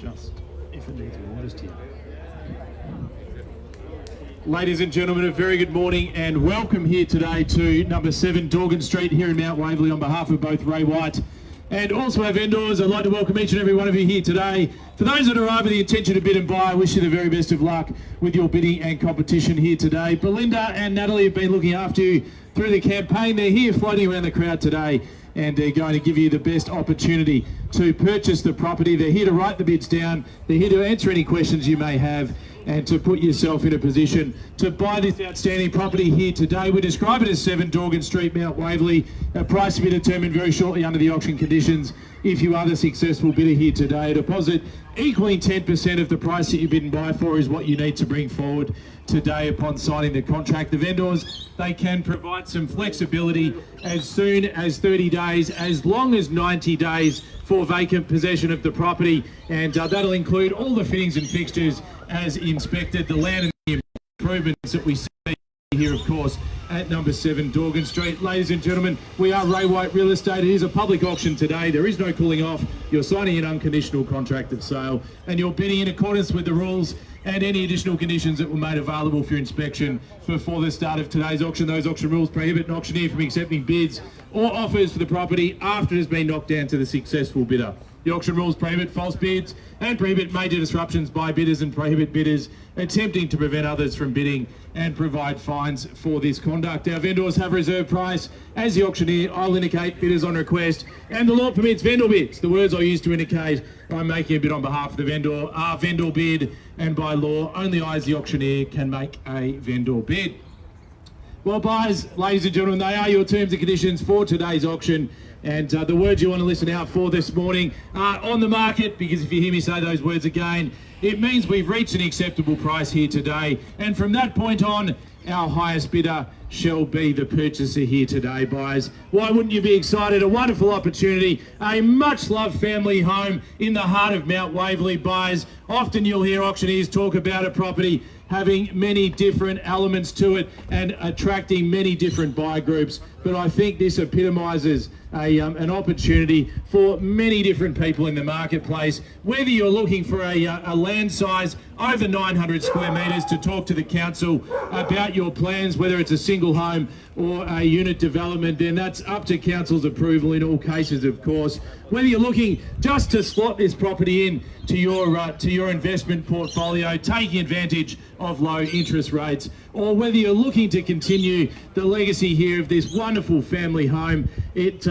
just if it needs more, just here. Ladies and gentlemen, a very good morning and welcome here today to number 7 Dorgan Street here in Mount Waverley on behalf of both Ray White and also our vendors. I'd like to welcome each and every one of you here today. For those that arrive with the intention to bid and buy, I wish you the very best of luck with your bidding and competition here today. Belinda and Natalie have been looking after you through the campaign. They're here floating around the crowd today and they're going to give you the best opportunity to purchase the property. They're here to write the bids down. They're here to answer any questions you may have and to put yourself in a position to buy this outstanding property here today. We describe it as 7 Dorgan Street, Mount Waverley. A price to be determined very shortly under the auction conditions. If you are the successful bidder here today, a deposit equaling 10% of the price that you bid and buy for is what you need to bring forward today upon signing the contract. The vendors, they can provide some flexibility as soon as 30 days, as long as 90 days for vacant possession of the property, and that'll include all the fittings and fixtures as inspected, the land and the improvements that we see here, of course, at number 7 Dorgan Street. Ladies and gentlemen, we are Ray White Real Estate. It is a public auction today. There is no cooling off. You're signing an unconditional contract of sale and you're bidding in accordance with the rules and any additional conditions that were made available for your inspection before the start of today's auction. Those auction rules prohibit an auctioneer from accepting bids or offers for the property after it has been knocked down to the successful bidder. The auction rules prohibit false bids and prohibit major disruptions by bidders and prohibit bidders attempting to prevent others from bidding and provide fines for this conduct. Our vendors have a reserve price. As the auctioneer, I'll indicate bidders on request, and the law permits vendor bids. The words I use to indicate I'm making a bid on behalf of the vendor are vendor bid, and by law, only I as the auctioneer can make a vendor bid. Well, buyers, ladies and gentlemen, they are your terms and conditions for today's auction. And the words you want to listen out for this morning are on the market, because if you hear me say those words again, it means we've reached an acceptable price here today. And from that point on, our highest bidder shall be the purchaser here today, buyers. Why wouldn't you be excited? A wonderful opportunity, a much-loved family home in the heart of Mount Waverley, buyers. Often you'll hear auctioneers talk about a property having many different elements to it and attracting many different buyer groups. But I think this epitomises an opportunity for many different people in the marketplace. Whether you're looking for a land size over 900 square metres to talk to the council about your plans, whether it's a single home or a unit development, then that's up to council's approval in all cases, of course. Whether you're looking just to slot this property in to your investment portfolio, taking advantage of low interest rates, or whether you're looking to continue the legacy here of this wonderful family home, it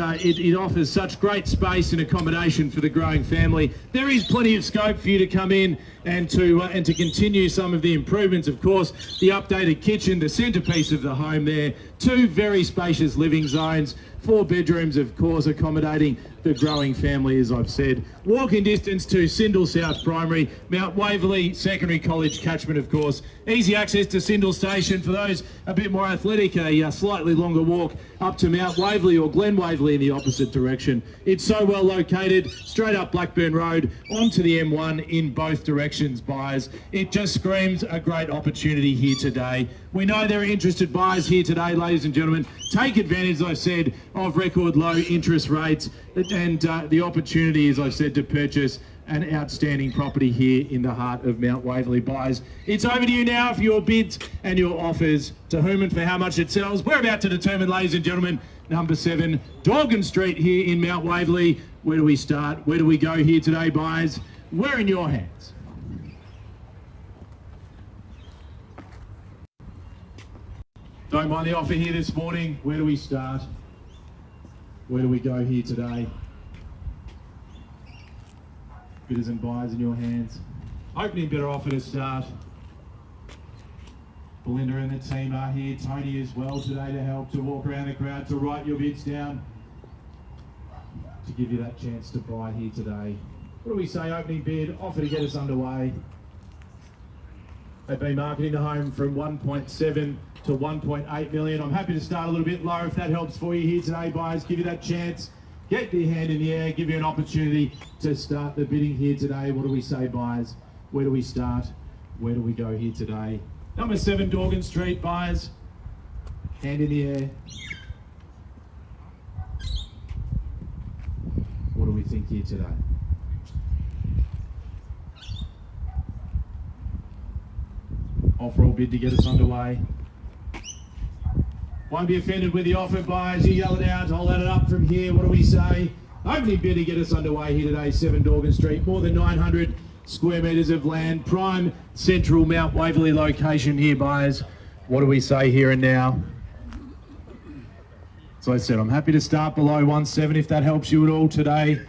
offers such great space and accommodation for the growing family. There is plenty of scope for you to come in and to continue some of the improvements. Of course, the updated kitchen, the centrepiece of the home there, 2 very spacious living zones, 4 bedrooms, of course, accommodating the growing family, as I've said. Walking distance to Sindel South Primary, Mount Waverley Secondary College catchment, of course. Easy access to Sindel Station for those a bit more athletic, a slightly longer walk up to Mount Waverley or Glen Waverley in the opposite direction. It's so well located, straight up Blackburn Road, onto the M1 in both directions, buyers. It just screams a great opportunity here today. We know there are interested buyers here today, ladies and gentlemen. Take advantage, as I said, of record low interest rates and the opportunity, as I said, to purchase an outstanding property here in the heart of Mount Waverley, buyers. It's over to you now for your bids and your offers. To whom and for how much it sells, we're about to determine, ladies and gentlemen, number 7 Dorgan Street here in Mount Waverley. Where do we start? Where do we go here today, buyers? We're in your hands. Don't mind the offer here this morning. Where do we start? Where do we go here today? Bidders and buyers in your hands. Opening bidder offer to start. Belinda and the team are here. Tony as well today to help, to walk around the crowd, to write your bids down, to give you that chance to buy here today. What do we say? Opening bid, offer to get us underway. They've been marketing the home from 1.7 to 1.8 million. I'm happy to start a little bit lower if that helps for you here today, buyers. Give you that chance. Get your hand in the air, give you an opportunity to start the bidding here today. What do we say, buyers? Where do we start? Where do we go here today? Number 7 Dorgan Street, buyers. Hand in the air. What do we think here today? Offer or bid to get us underway. Won't be offended with the offer, buyers. You yell it out, I'll add it up from here. What do we say? Opening bid to get us underway here today, 7 Dorgan Street. More than 900 square metres of land. Prime central Mount Waverley location here, buyers. What do we say here and now? So I said, I'm happy to start below 1.7 if that helps you at all today.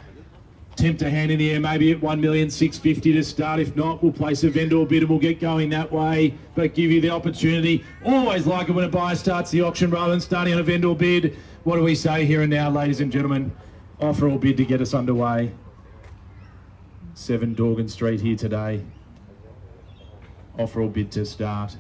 Tempt a hand in the air, maybe at 1,650,000 to start. If not, we'll place a vendor bid and we'll get going that way, but give you the opportunity. Always like it when a buyer starts the auction rather than starting on a vendor bid. What do we say here and now, ladies and gentlemen? Offer or bid to get us underway. 7 Dorgan Street here today. Offer or bid to start.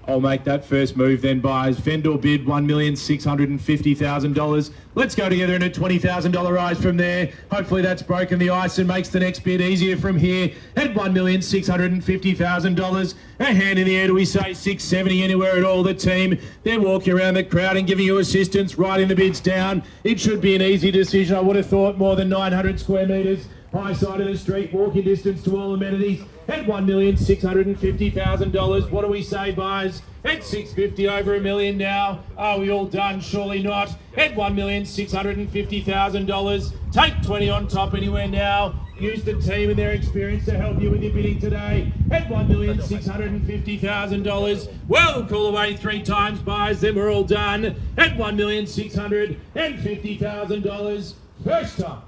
I'll make that first move then, buyers. Vendor bid $1,650,000. Let's go together in a $20,000 rise from there. Hopefully that's broken the ice and makes the next bid easier from here. At $1,650,000. A hand in the air, do we say 670 anywhere at all? The team, they're walking around the crowd and giving you assistance, writing the bids down. It should be an easy decision. I would have thought more than 900 square metres. High side of the street, walking distance to all amenities. At $1,650,000. What do we say, buyers? At $650, over $1 million now. Are we all done? Surely not. At $1,650,000. Take 20 on top anywhere now. Use the team and their experience to help you with your bidding today. At $1,650,000. Well, call away 3 times, buyers. Then we're all done. At $1,650,000. First time.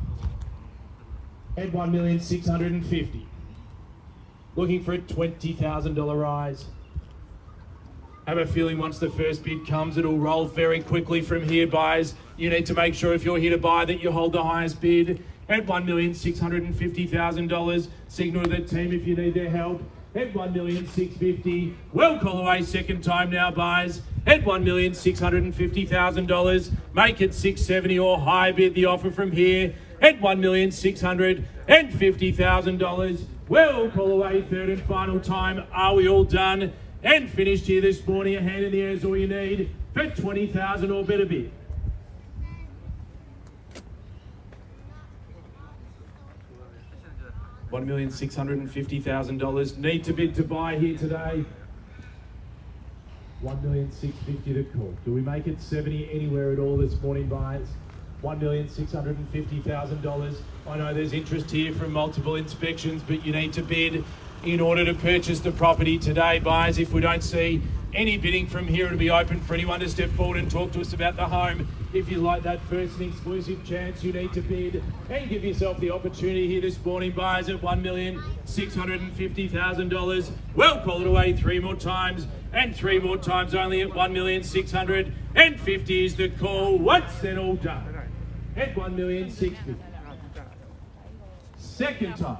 At $1,650,000. Looking for a $20,000 rise. I have a feeling once the first bid comes, it'll roll very quickly from here, buyers. You need to make sure if you're here to buy that you hold the highest bid. At $1,650,000. Signal to the team if you need their help. At $1,650,000. Well, call away second time now, buyers. At $1,650,000. Make it $670 or high bid the offer from here. At $1,650,000. Well, call away third and final time. Are we all done and finished here this morning? A hand in the air is all you need for $20,000 or better bid. $1,650,000. Need to bid to buy here today. $1,650,000 to call. Do we make it 70 anywhere at all this morning, buyers? $1,650,000. I know there's interest here from multiple inspections, but you need to bid in order to purchase the property today, buyers. If we don't see any bidding from here, it'll be open for anyone to step forward and talk to us about the home. If you like that first and exclusive chance, you need to bid and give yourself the opportunity here this morning, buyers, at $1,650,000. Well, call it away 3 more times and 3 more times only at $1,650,000 is the call. Once then all done. At $1,650,000. Second time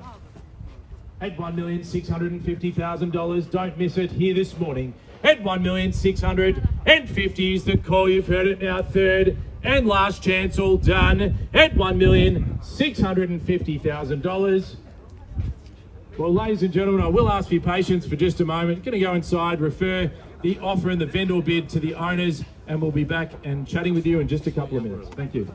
at $1,650,000. Don't miss it here this morning. At $1,650,000 is the call. You've heard it now. Third and last chance, all done at $1,650,000. Well, ladies and gentlemen, I will ask for your patience for just a moment. Going to go inside, refer the offer and the vendor bid to the owners, and we'll be back and chatting with you in just a couple of minutes. Thank you.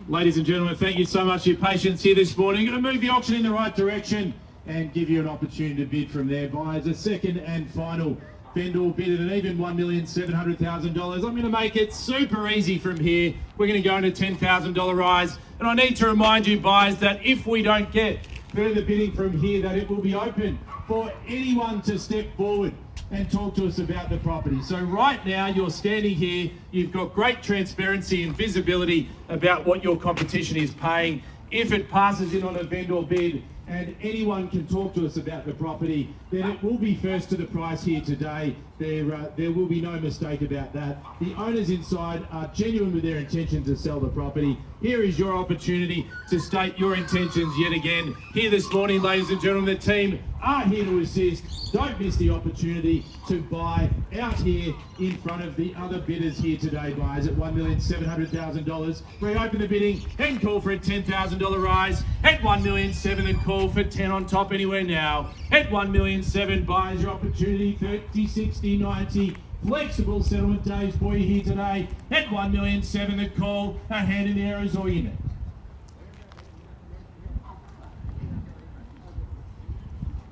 Ladies and gentlemen, thank you so much for your patience here this morning. I'm going to move the auction in the right direction and give you an opportunity to bid from there. Buyers, a second and final vendor bid at an even $1,700,000. I'm going to make it super easy from here. We're going to go into $10,000 rise. And I need to remind you, buyers, that if we don't get further bidding from here, that it will be open for anyone to step forward and talk to us about the property. So right now you're standing here, you've got great transparency and visibility about what your competition is paying. If it passes in on a vendor bid and anyone can talk to us about the property, then it will be first to the price here today. There will be no mistake about that. The owners inside are genuine with their intention to sell the property. Here is your opportunity to state your intentions yet again. Here this morning, ladies and gentlemen, the team are here to assist. Don't miss the opportunity to buy out here in front of the other bidders here today, buyers, at $1,700,000. Reopen the bidding and call for a $10,000 rise. At $1,700,000 and call for 10 on top anywhere now. At $1,700,000, buyers, your opportunity, 30, 60, 90. Flexible settlement days for you here today. At $1,700,000 the call. A hand in the air is all you need.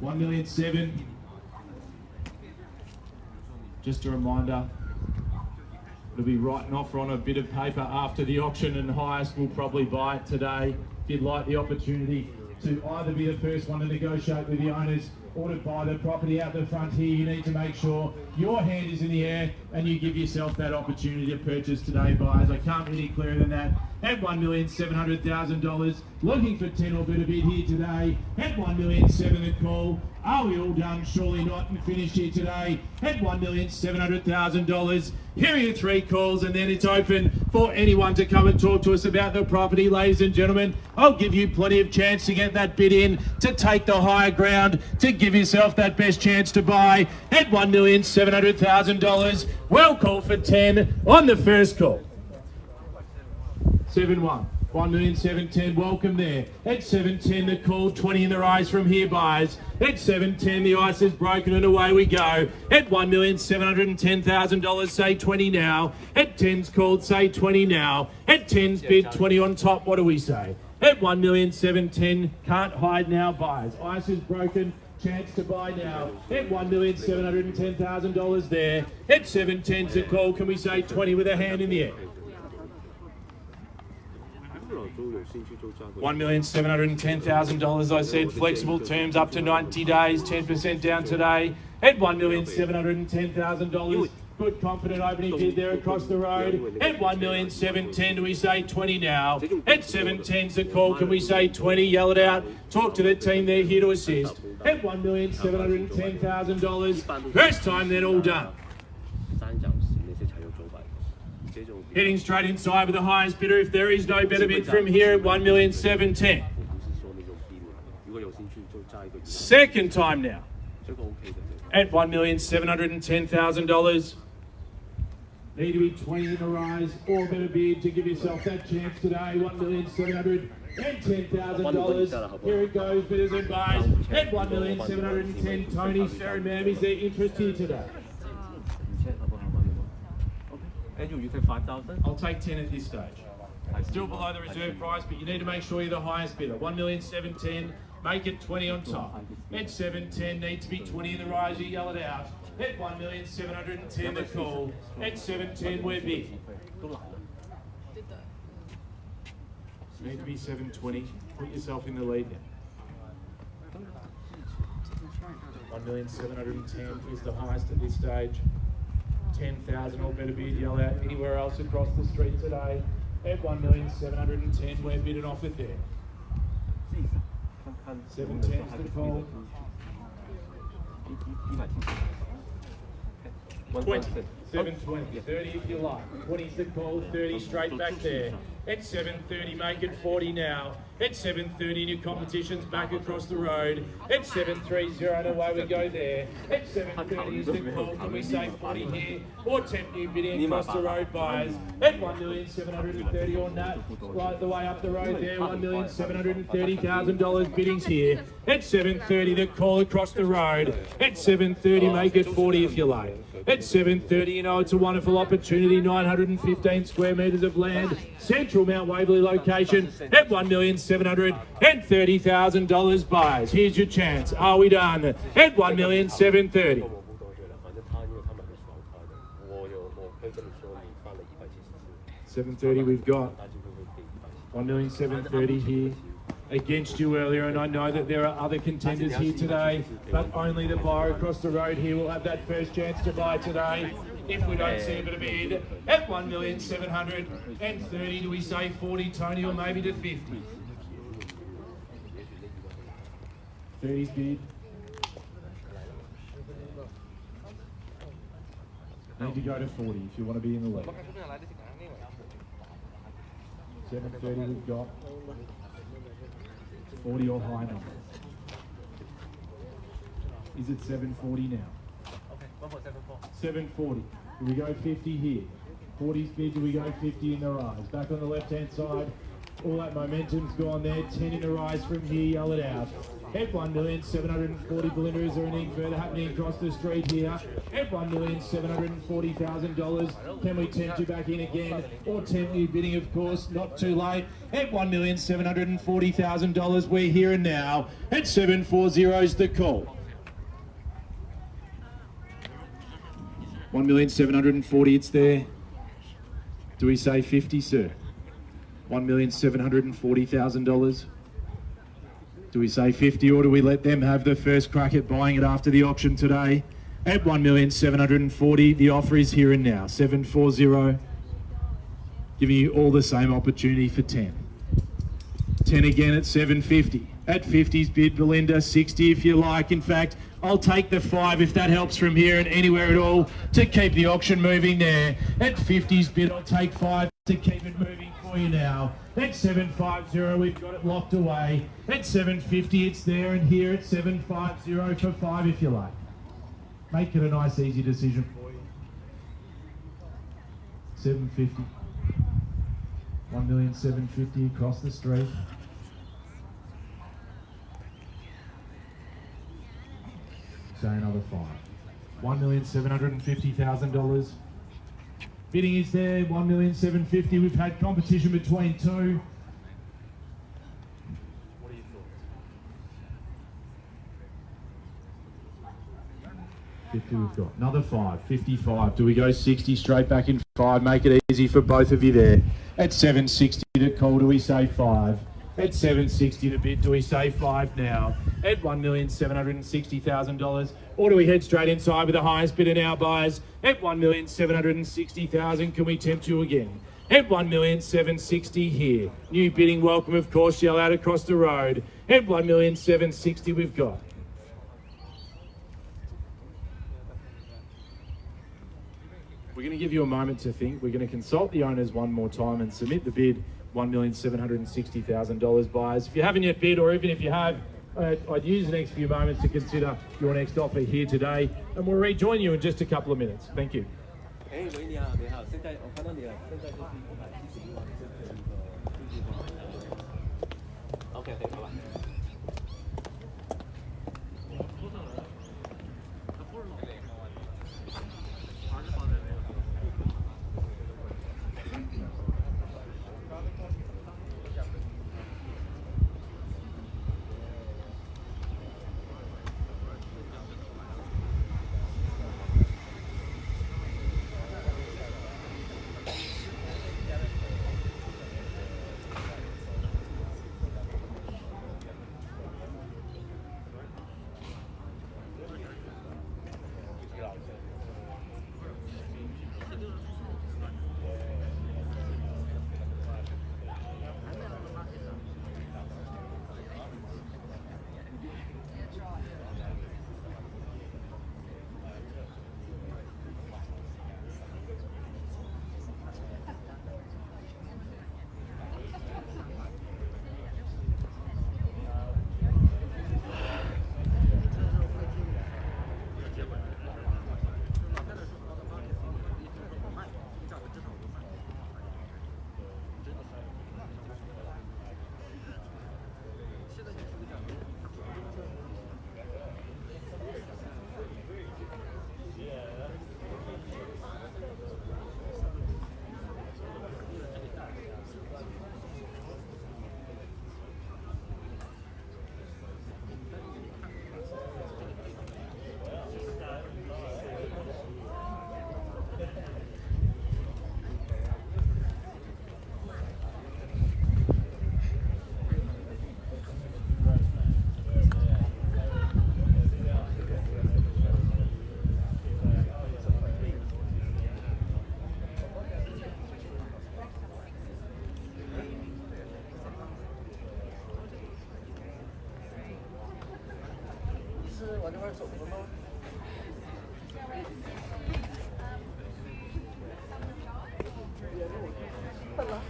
$1,700,000. Just a reminder, it'll be writing off on a bit of paper after the auction, and highest will probably buy it today. If you'd like the opportunity to either be the first one to negotiate with the owners or to buy the property out the front here, you need to make sure your hand is in the air and you give yourself that opportunity to purchase today, buyers. I can't be any clearer than that. At $1,700,000, looking for 10 or better bid here today. At $1,700,000 the call. Are we all done? Surely not, and finished here today. At $1,700,000. Here are your three calls, and then it's open for anyone to come and talk to us about the property, ladies and gentlemen. I'll give you plenty of chance to get that bid in, to take the higher ground, to give yourself that best chance to buy. At $1,700,000, we'll call for 10 on the first call. 7-1. 1,710,000, welcome there. At 710, the call, 20 in the rise from here, buyers. At 710, the ice is broken and away we go. At $1,710,000, say 20 now. At 10's called, say 20 now. At 10's bid, 20 on top, what do we say? At 1,710,000, can't hide now, buyers. Ice is broken. Chance to buy now at $1,710,000 there. At 710's the call. Can we say 20 with a hand in the air? $1,710,000, I said. Flexible terms up to 90 days, 10% down today. At $1,710,000. Good confident opening bid there across the road. At $1,710,000, do we say 20 now? At 710's the call. Can we say 20? Yell it out. Talk to the team. They're here to assist. At $1,710,000. First time then, all done. Heading straight inside with the highest bidder. If there is no better bid from here at $1,710,000. Second time now. At $1,710,000. Need to be 20 in the rise or better bid to give yourself that chance today. $1,710,000. Here it goes, bidders and buys. At $1,710,000. Tony, Sarah, ma'am, is there interest here today? I'll take 10 at this stage. Still below the reserve price, but you need to make sure you're the highest bidder. $1,710,000. Make it 20 on top. At 710, need to be 20 in the rise, you yell it out. At $1,710,000 the call. At 710, we're big. Need to be 720. Put yourself in the lead now. $1,710,000 is the highest at this stage. 10,000 or better bid, yell out. Anywhere else across the street today. At $1,710,000, we're bidding off it there. 710's the call. 20, 720, 30 if you like. 20's the call, 30 straight back there. At 730, make it 40 now. At 730, new competition's back across the road. At 730, and away we go there. At 730 is the call. Can we say 40 here? Or 10 new bidding across the road, buyers. At $1,730,000 or not, right the way up the road there. $1,730,000 biddings here. At 730, the call across the road. At 730, make it 40 if you like. At 730, you know it's a wonderful opportunity. 915 square metres of land. Central Mount Waverley location at $1,730,000 buys. Here's your chance. Are we done? At $1,730,000. 730 we've got. 1,730,000 here. Against you earlier, and I know that there are other contenders here today, but only the buyer across the road here will have that first chance to buy today. If we don't see a bit of bid at $1,730,000, do we say 40, Tony, or maybe to 50? 30's bid. Need to go to 40 if you want to be in the lead. 730 we've got. 40 or high number. Is it 740 now? Okay, 740. Do we go 50 here? 40's bid, do we go 50 in the rise? Back on the left-hand side, all that momentum's gone there. 10 in the rise from here, yell it out. At $1,740,000, Belinda, is there anything further happening across the street here? At $1,740,000, can we tempt you back in again? Or tempt you bidding, of course, not too late. At $1,740,000, we're here and now. At 740's the call. 1,740,000, it's there. Do we say 50, sir? $1,740,000. Do we say 50, or do we let them have the first crack at buying it after the auction today? At $1,740,000, the offer is here and now. 740, giving you all the same opportunity for 10. 10 again at 750. At 50's bid, Belinda, 60 if you like. In fact, I'll take the 5 if that helps from here and anywhere at all to keep the auction moving there. At 50's bid, I'll take 5 to keep it moving for you now. At 750, we've got it locked away. At 750, it's there, and here at 750 for 5 if you like. Make it a nice, easy decision for you. 750. 1,750,000 across the street. Say another 5. $1,750,000. Bidding is there, 1,750,000. We've had competition between two. What are your thoughts? 50 we've got. Another 5, 55. Do we go 60 straight back in 5? Make it easy for both of you there. At 760 to call, do we say 5? At 760 to bid, do we say 5 now? At $1,760,000, or do we head straight inside with the highest bidder now, buyers? At $1,760,000, can we tempt you again? At $1,760,000 here. New bidding, welcome, of course, yell out across the road. At $1,760,000 we've got. We're going to give you a moment to think. We're going to consult the owners one more time and submit the bid. $1,760,000, buyers. If you haven't yet bid, or even if you have, I'd use the next few moments to consider your next offer here today, and we'll rejoin you in just a couple of minutes. Thank you. 哎，喂，你好，你好，现在我看到你了，现在就是170万这个OK， 好吧。玩这块手了吗？笨了。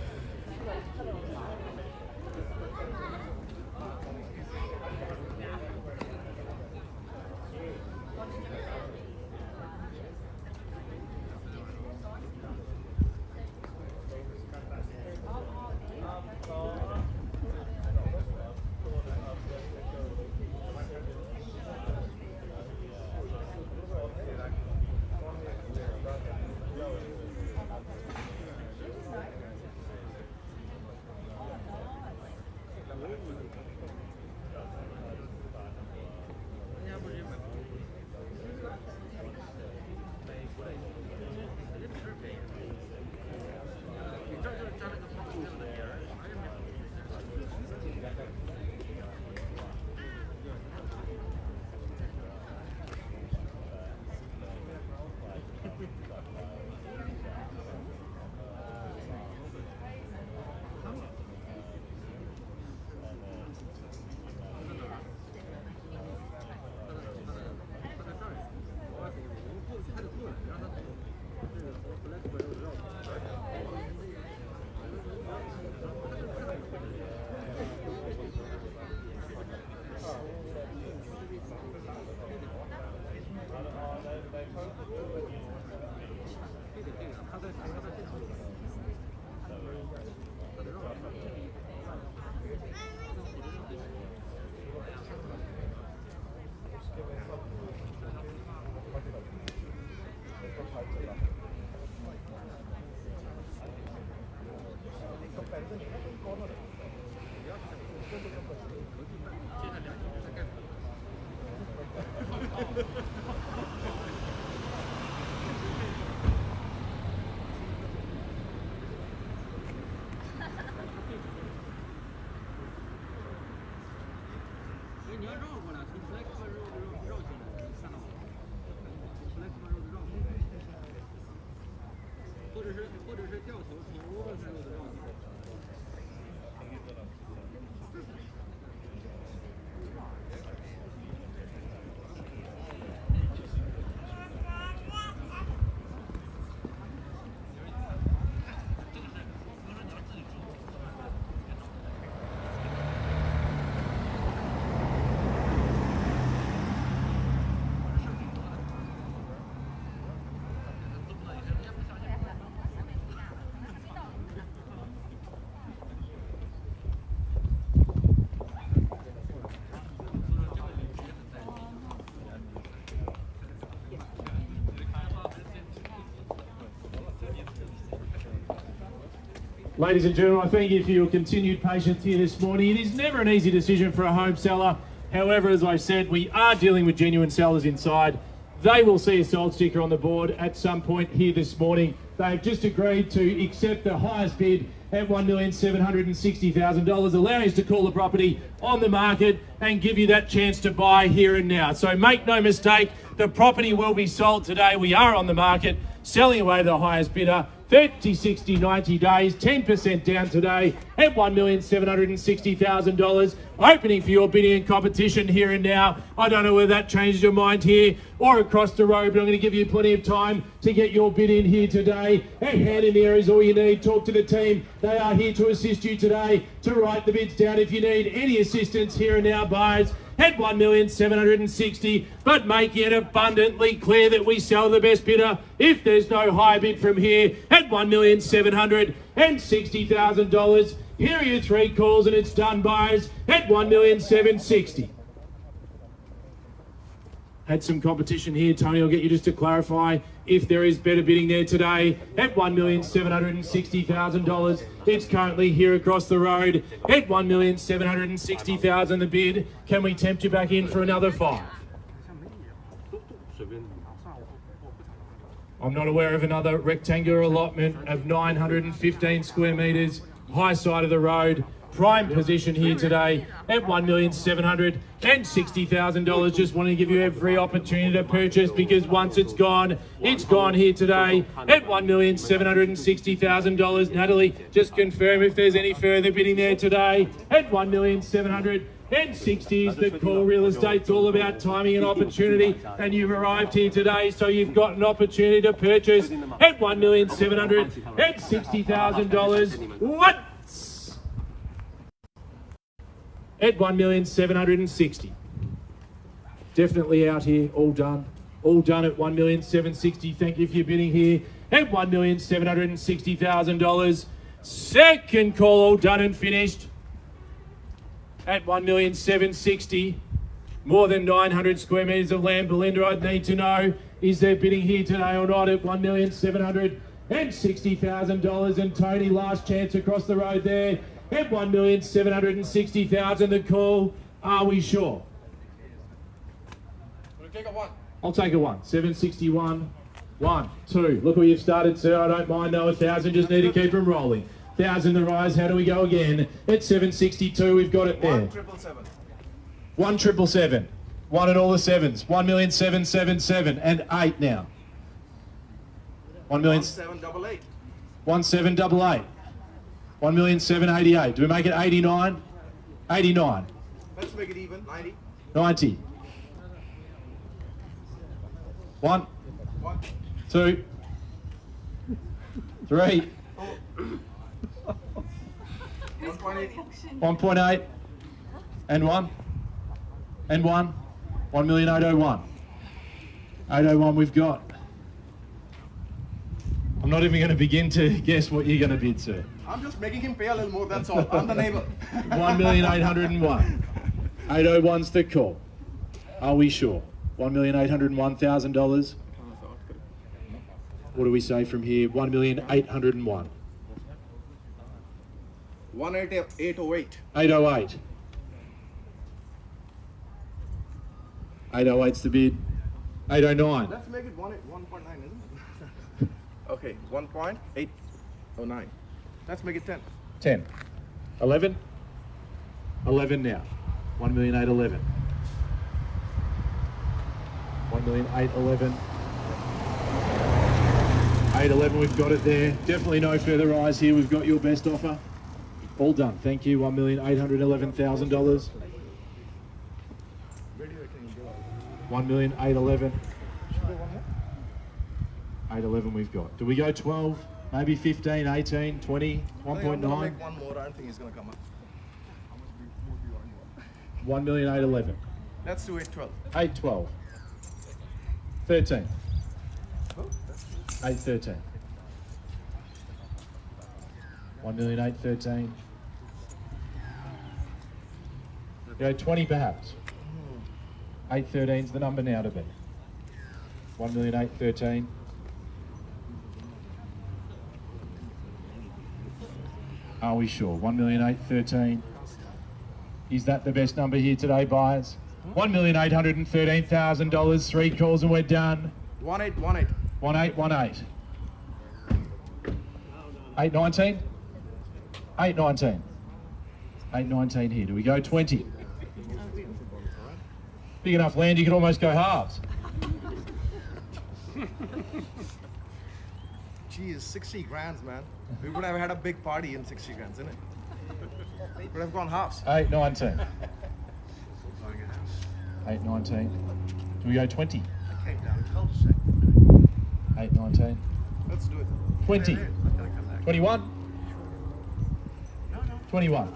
或者是掉头从欧洲之路的绕地。Ladies and gentlemen, I thank you for your continued patience here this morning. It is never an easy decision for a home seller. However, as I said, we are dealing with genuine sellers inside. They will see a sold sticker on the board at some point here this morning. They've just agreed to accept the highest bid at $1,760,000, allowing us to call the property on the market and give you that chance to buy here and now. So make no mistake, the property will be sold today. We are on the market, selling away the highest bidder. 30, 60, 90 days, 10% down today at $1,760,000. Opening for your bidding and competition here and now. I don't know whether that changes your mind here or across the road, but I'm going to give you plenty of time to get your bid in here today. A hand in the air is all you need. Talk to the team. They are here to assist you today to write the bids down if you need any assistance here and now, buyers. At $1,760,000, but make it abundantly clear that we sell the best bidder if there's no high bid from here at $1,760,000. Here are your three calls and it's done, buyers, at $1,760,000. Had some competition here. Tony will get you just to clarify if there is better bidding there today at $1,760,000. It's currently here across the road at $1,760,000 the bid. Can we tempt you back in for another 5? I'm not aware of another rectangular allotment of 915 square metres, high side of the road. Prime position here today at $1,760,000. Just want to give you every opportunity to purchase because once it's gone here today at $1,760,000. Natalie, just confirm if there's any further bidding there today at $1,760,000 is the call. Real estate's all about timing and opportunity, and you've arrived here today, so you've got an opportunity to purchase at $1,760,000. What? At $1,760,000. Definitely out here, all done. All done at $1,760,000. Thank you for your bidding here at $1,760,000. Second call, all done and finished at $1,760,000. More than 900 square metres of land. Belinda, I'd need to know, is there bidding here today or not at $1,760,000? And Tony, last chance across the road there at $1,760,000. The call, are we sure? We'll take a 1. I'll take a 1. 761. 1, 2. Look where you've started, sir. I don't mind though. 1,000. Just need to keep them rolling. 1,000 the rise. How do we go again? At 762. We've got it there. 1,777. 1,777. 1 at all the sevens. 1,777 and 8 now. 1,788. 1,788. 1,788. Do we make it 89? 89. Let's make it even. 90. 90. 1, 1. 2, 3, 1.8. 1.8, and 1, and 1. 1,801. 801 we've got. I'm not even going to begin to guess what you're going to bid, sir. I'm just making him pay a little more, that's all. I'm the neighbor. 1,801. 801's the call. Are we sure? $1,801,000. What do we say from here? 1,801. 1,808. 808. 808's the bid. 809. Let's make it 1.9, isn't it? Okay, 1.809. Let's make it 10. 10. 11. 11 now. 1,811. 1,811. 811, we've got it there. Definitely no further rise here. We've got your best offer. All done. Thank you. $1,811,000. 1,811,000. 811 we've got. Do we go 12? Maybe 15, 18, 20, 1.9? Make one more. I don't think he's gonna come up. 1,811,000. Let's do 812. 812. 13. 813. 1,813,000. Go 20 perhaps. 813's the number now to be. 1,813,000. Are we sure? 1,813,000. Is that the best number here today, buyers? $1,813,000. 3 calls and we're done. 1818. 1818. 819. 819. 819 here. Do we go 20? Big enough land, you could almost go halves. Geez, 60 grand, man. We would have had a big party in 60 grand, isn't it? Would have gone halves. 819. 819. Do we go 20? 819. Let's do it. 20. 21. 21.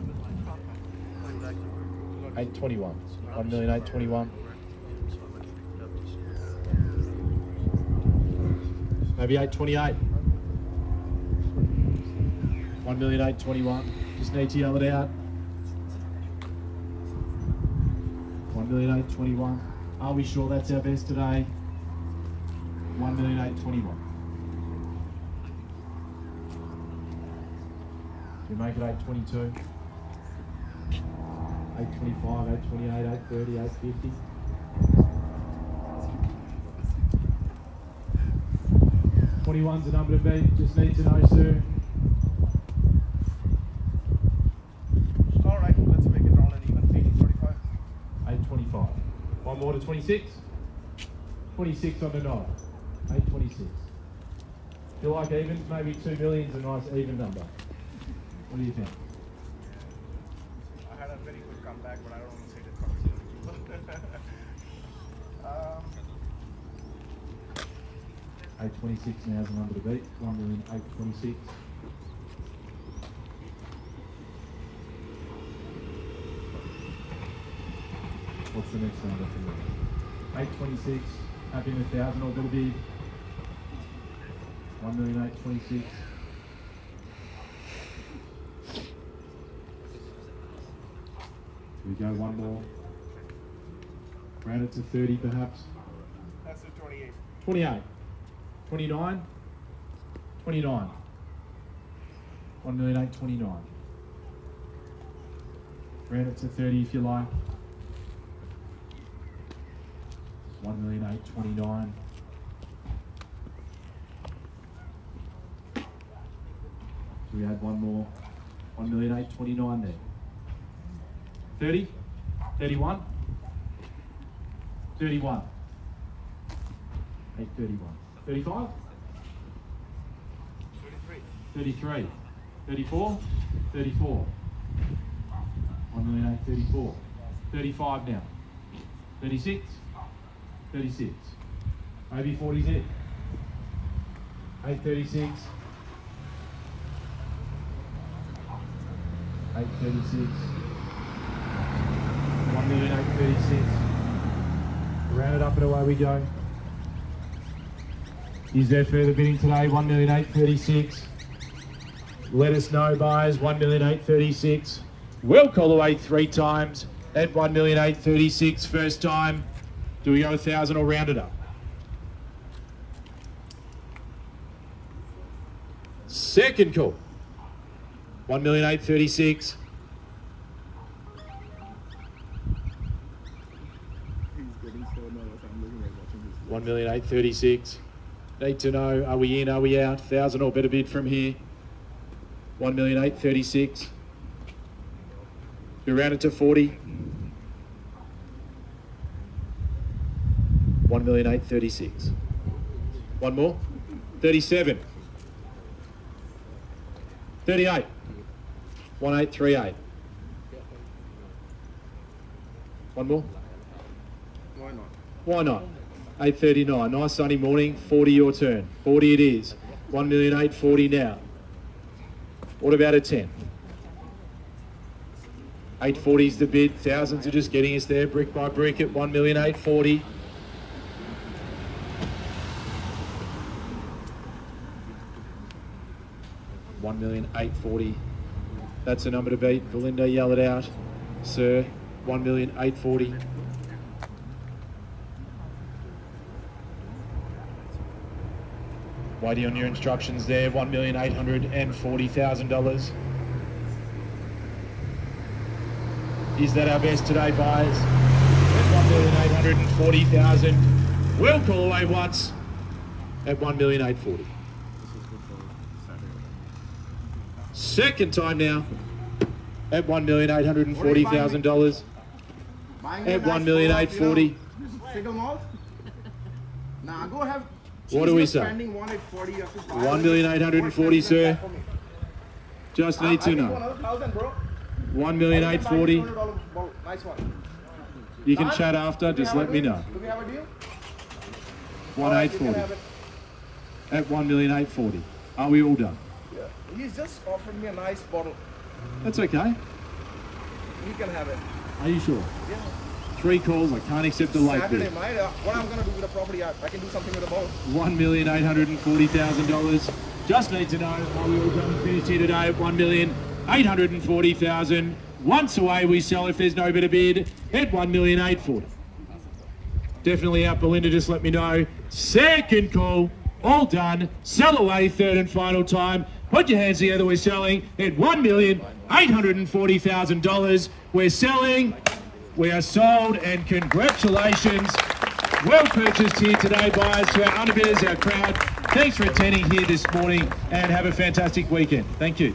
821. 1,821,000. Maybe 828. 1,821,000. Just need to yell it out. 1,821,000. Are we sure that's our best today? 1,821,000. We make it 822. 825, 828, 830, 850. 21's the number to beat. Just need to know soon. All right, let's make it round and even. 845. 825. One more to 26. 26 on the 9. 826. Feel like evens? Maybe 2 million's a nice even number. What do you think? I had a very good comeback, but I don't want to say that. 826 now is the number to beat. 1,826,000. What's the next number for you? 826. Happy in 1,000 or a bit of bid. 1,826,000. We go one more. Round it to 30 perhaps. That's the 28. 28. 29. 29. 1,829,000. Round it to 30 if you like. 1,829,000. So we had one more. 1,829,000 there. 30, 31, 31, 831, 35, 33, 34, 34, 1,834,000, 35 now, 36, 36, maybe 40's it, 836, 836. 1,836,000. Round it up and away we go. Is there further bidding today? 1,836,000. Let us know, buyers. 1,836,000. We'll call away 3 times at 1,836,000. First time. Do we go 1,000 or round it up? Second call. 1,836,000. 1,836,000. Need to know, are we in, are we out? 1,000 or better bid from here. 1,836,000. We round it to 40. 1,836,000. One more. 37. 38. 1838. One more. Why not? Why not? 839. Nice sunny morning. 40 your turn. 40 it is. 1,840,000 now. What about a 10? 840 is the bid. Thousands are just getting us there brick by brick at 1,840,000. $1,840,000. That's the number to beat. Belinda, yell it out. Sir, 1,840,000. Whitey on your instructions there, $1,840,000. Is that our best today, buyers? At 1,840,000. We'll call away once at 1,840,000. Second time now at $1,840,000. At 1,840,000. Single malt? Nah, go have. What do we say? 1,840,000, sir. Just need to know. 1,840,000. Nice one. You can chat after, just let me know. Do we have a deal? 1,840,000. At 1,840,000. Are we all done? Yeah. He's just offered me a nice bottle. That's okay. You can have it. Are you sure? Yeah. 3 calls, I can't accept a late Saturday, bid. mate. What I'm gonna do with the property? I can do something with the boat. $1,840,000. Just need to know, are we all done and finished here today at 1,840,000. Once away we sell if there's no better bid at 1,840,000. Definitely out, Belinda, just let me know. Second call, all done. Sell away, third and final time. Put your hands together, we're selling at $1,840,000. We're selling, we are sold, and congratulations. Well purchased here today, buyers, to our underbidders, our crowd. Thanks for attending here this morning and have a fantastic weekend. Thank you.